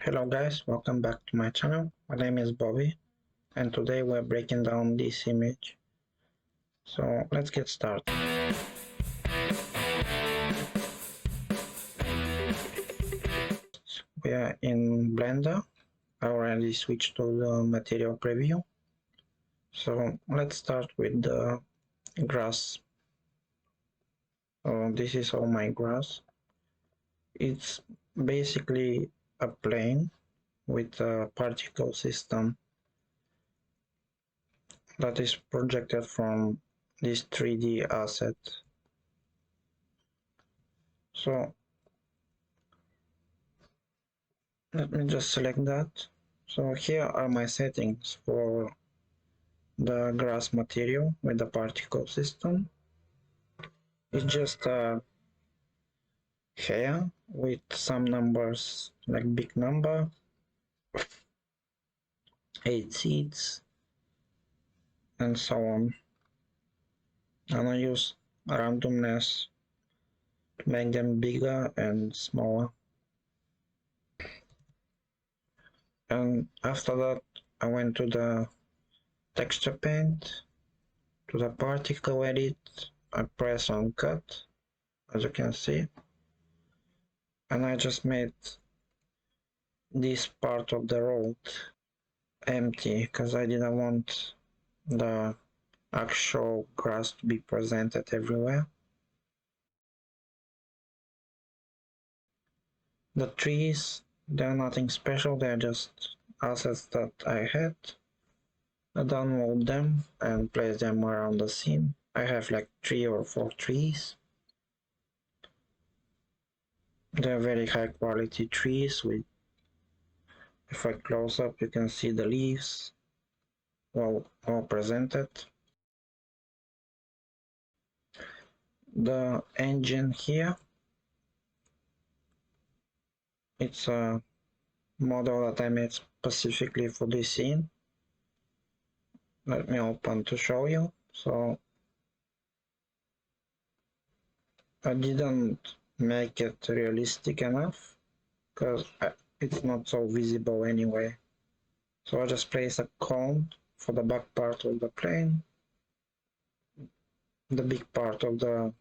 Hello guys, welcome back to my channel. My name is Bobby and today we're breaking down this image. So let's get started. We are in Blender. I already switched to the material preview. So let's start with the grass. This is all my grass. It's basically a plane with a particle system that is projected from this 3D asset. So let me just select that. So here are my settings for the grass material with the particle system. It's just a hair with some numbers like big number, 8 seeds, and so on. And I use randomness to make them bigger and smaller. And after that, I went to the texture paint, to the particle edit. I press on cut, as you can see, and I just made this part of the road empty because I didn't want the actual grass to be presented everywhere. The trees, they're nothing special, they're just assets that I had. I download them and place them around the scene. I have like 3 or 4 trees. They're very high quality trees with, if I close up, you can see the leaves well presented. The engine here, it's a model that I made specifically for this scene. Let me open to show you. So I didn't make it realistic enough because it's not so visible anyway. So I just place a cone for the back part of the plane. The big part of the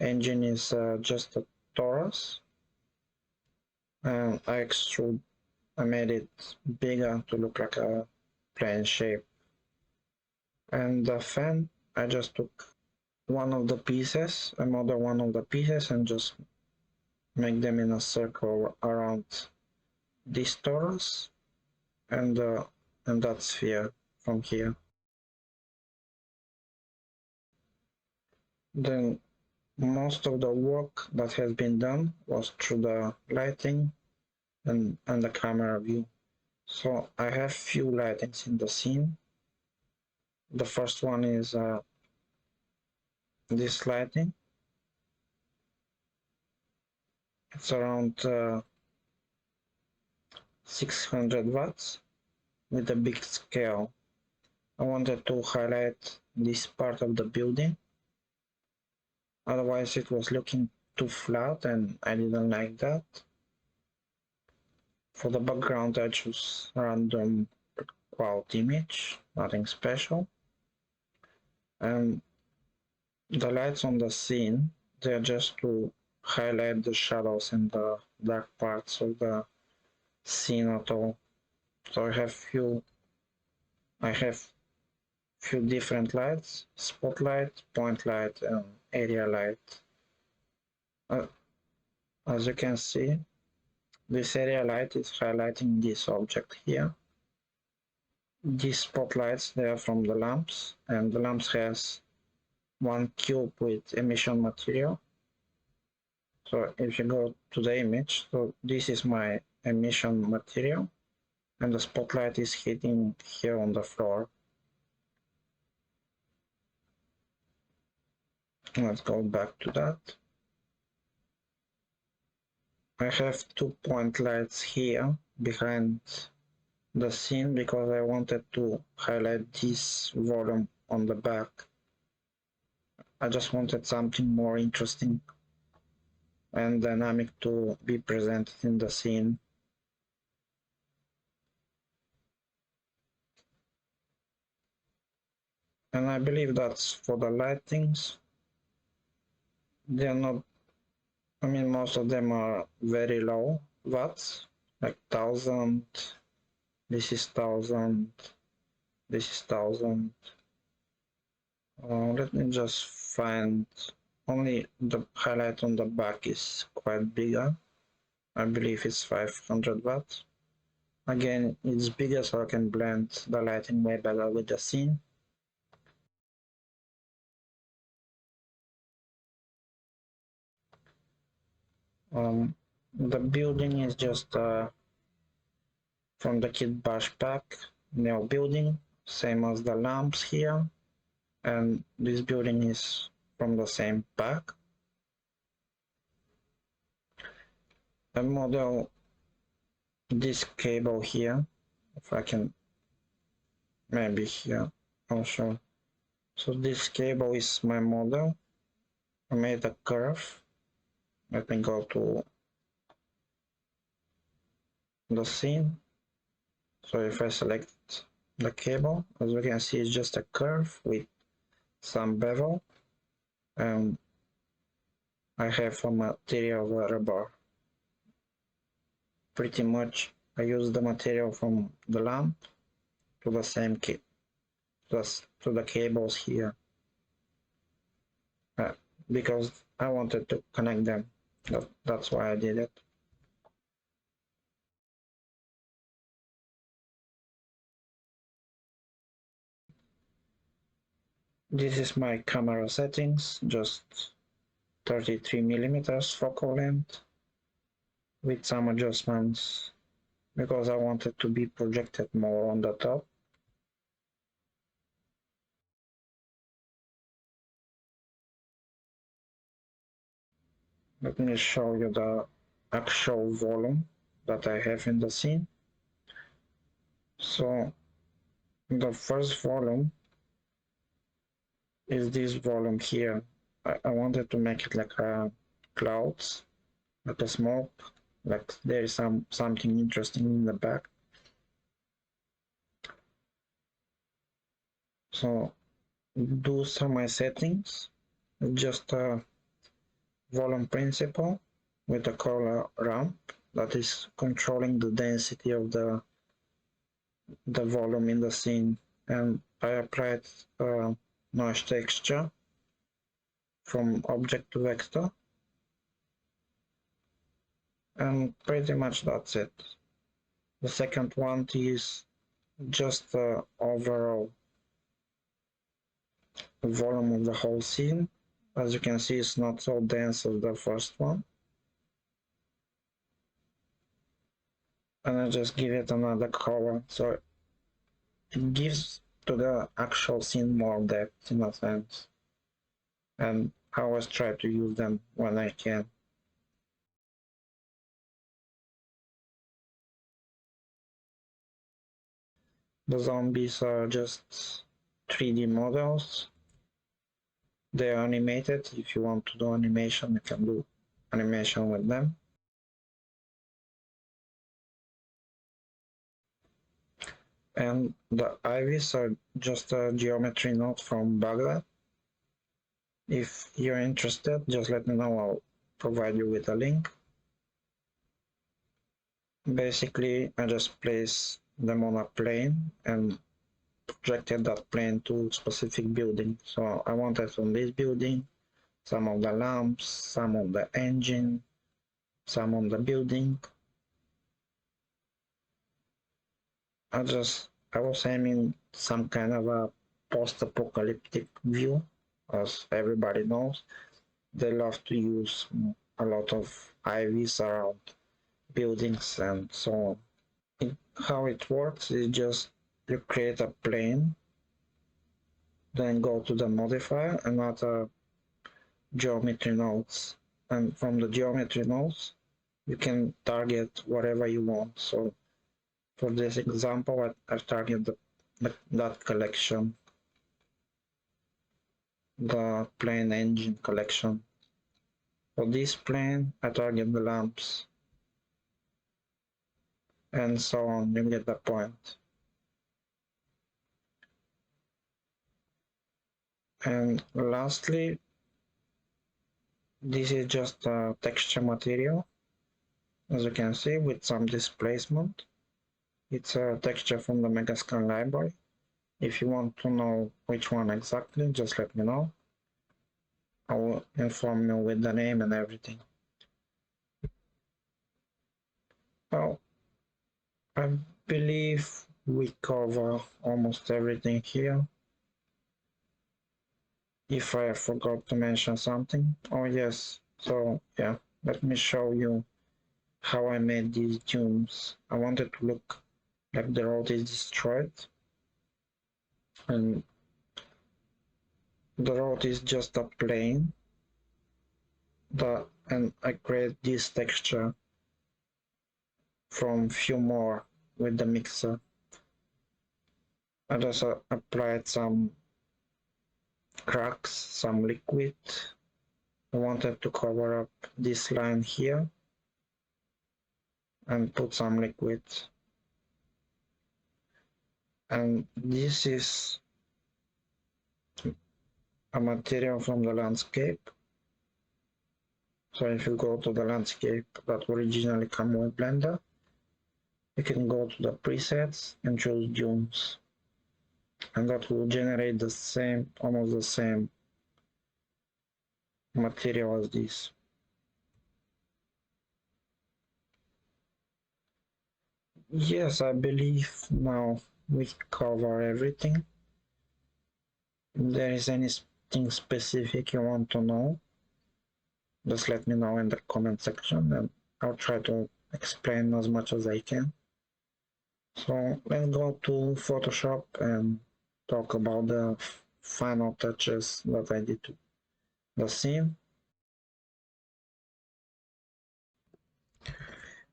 engine is just a torus, and I made it bigger to look like a plane shape. And the fan, I just took one of the pieces, another one of the pieces, and just make them in a circle around this torus and that sphere from here. Then most of the work that has been done was through the lighting and the camera view. So I have few lightings in the scene. The first one is this lighting. It's around 600 watts with a big scale. I wanted to highlight this part of the building. Otherwise it was looking too flat and I didn't like that. For the background I choose random cloud image, nothing special. And the lights on the scene, they're just to highlight the shadows and the dark parts of the scene at all. So I have few different lights: spotlight, point light, and area light. As you can see, this area light is highlighting this object here. These spotlights, they are from the lamps, and the lamps has one cube with emission material. So if you go to the image, so this is my emission material, and the spotlight is hitting here on the floor. Let's go back to that. I have 2 point lights here behind the scene because I wanted to highlight this volume on the back. I just wanted something more interesting and dynamic to be presented in the scene. And I believe that's for the lightings. They're not, I mean, most of them are very low watts, like 1000, this is 1000, this is 1000. Let me just find, only the highlight on the back is quite bigger. I believe it's 500 watts. Again, it's bigger so I can blend the lighting way better with the scene. The building is just from the kit bash pack, new building, same as the lamps here. And this building is from the same pack. I model this cable here, if I can, maybe here also. So this cable is my model. I made a curve. Let me go to the scene. So if I select the cable, as you can see, it's just a curve with some bevel, and I have a material rubber. Pretty much I use the material from the lamp to the same kit, just to the cables here, because I wanted to connect them. That's why I did it. This is my camera settings, just 33mm focal length with some adjustments because I wanted to be projected more on the top. Let me show you the actual volume that I have in the scene. So the first volume is this volume here. I wanted to make it like clouds, like a smoke, like there is something interesting in the back. So those are my settings. Just a volume principle with a color ramp that is controlling the density of the volume in the scene, and I applied noise texture from object to vector, and pretty much that's it. The second one is just the overall volume of the whole scene. As you can see, it's not so dense as the first one. And I just give it another color, so it gives to the actual scene more depth in a sense. And I always try to use them when I can. The zombies are just 3D models. They are animated. If you want to do animation, you can do animation with them. And the ivies are just a geometry node from Baghdad. If you're interested, just let me know. I'll provide you with a link. Basically, I just place them on a plane and projected that plane to specific building. So I wanted on this building, some of the lamps, some of the engine, some on the building. I was aiming some kind of a post-apocalyptic view, as everybody knows. They love to use a lot of IVs around buildings and so on. How it works is just you create a plane, then go to the modifier and add geometry nodes. And from the geometry nodes, you can target whatever you want. So for this example, I target that collection, the plane engine collection. For this plane, I target the lamps, and so on. You get the point. And lastly, this is just a texture material, as you can see, with some displacement. It's a texture from the Megascan library. If you want to know which one exactly, just let me know. I will inform you with the name and everything. Well, I believe we cover almost everything here. If I forgot to mention something, oh yes, so yeah, let me show you how I made these dunes. I wanted to look like the road is destroyed, and the road is just a plane, and I create this texture from few more with the mixer. I just applied some cracks, some liquid. I wanted to cover up this line here and put some liquid. And this is a material from the landscape. So if you go to the landscape that originally come with Blender, you can go to the presets and choose dunes. And that will generate the same, almost the same material as this. Yes, I believe now we cover everything. If there is anything specific you want to know, just let me know in the comment section and I'll try to explain as much as I can. So let's go to Photoshop and talk about the final touches that I did to the scene.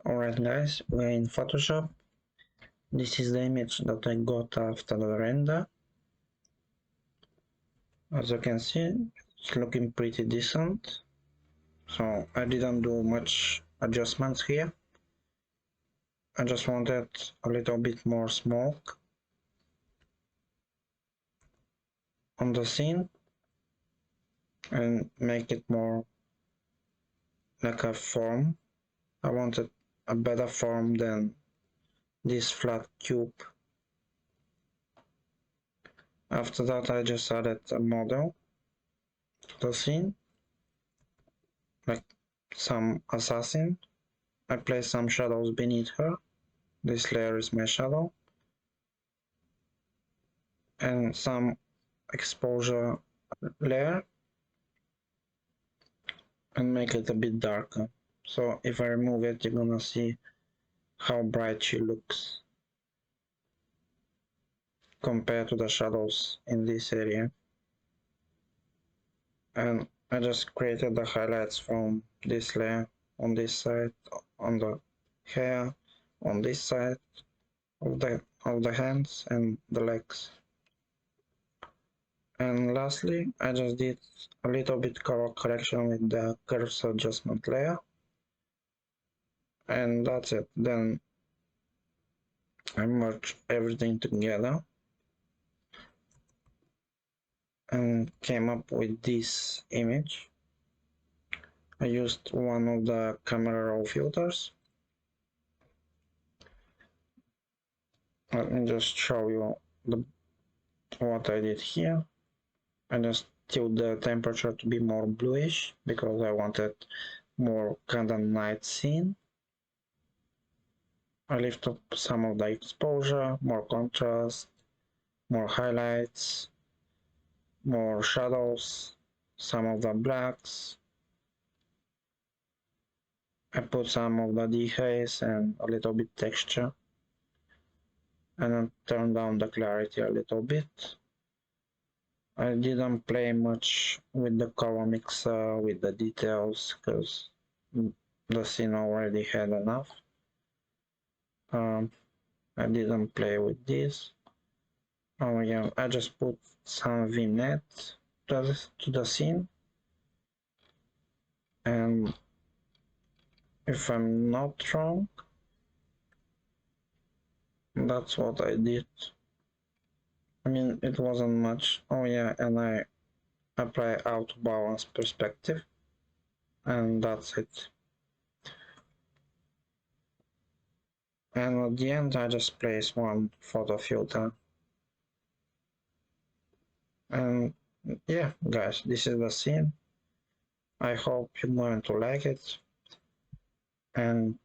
Alright guys, we're in Photoshop. This is the image that I got after the render. As you can see, it's looking pretty decent. So I didn't do much adjustments here. I just wanted a little bit more smoke on the scene and make it more like a form. I wanted a better form than this flat cube. After that, I just added a model to the scene, like some assassin. I placed some shadows beneath her. This layer is my shadow. And some exposure layer and make it a bit darker. So if I remove it, you're gonna see how bright she looks compared to the shadows in this area. And I just created the highlights from this layer on this side, on the hair, on this side of the hands and the legs. And lastly, I just did a little bit color correction with the curves adjustment layer. And that's it. Then I merged everything together and came up with this image. I used one of the camera raw filters. Let me just show you what I did here. I just tuned the temperature to be more bluish because I wanted more kind of night scene. I lift up some of the exposure, more contrast, more highlights, more shadows, some of the blacks. I put some of the dehaze and a little bit texture, and then turn down the clarity a little bit. I didn't play much with the color mixer, with the details, because the scene already had enough. I didn't play with this. Oh yeah, I just put some vignettes to the scene, and if I'm not wrong, that's what I did. I mean, it wasn't much. Oh yeah, and I apply auto balance perspective, and that's it. And at the end I just place one photo filter. And yeah guys, this is the scene. I hope you're going to like it, and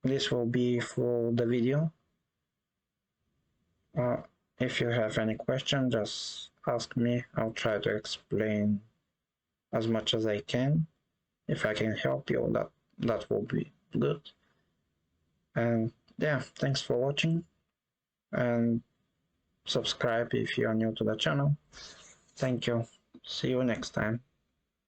this will be for the video. If you have any question, just ask me. I'll try to explain as much as I can. If I can help you, that will be good. And yeah, thanks for watching, and subscribe if you are new to the channel. Thank you. See you next time.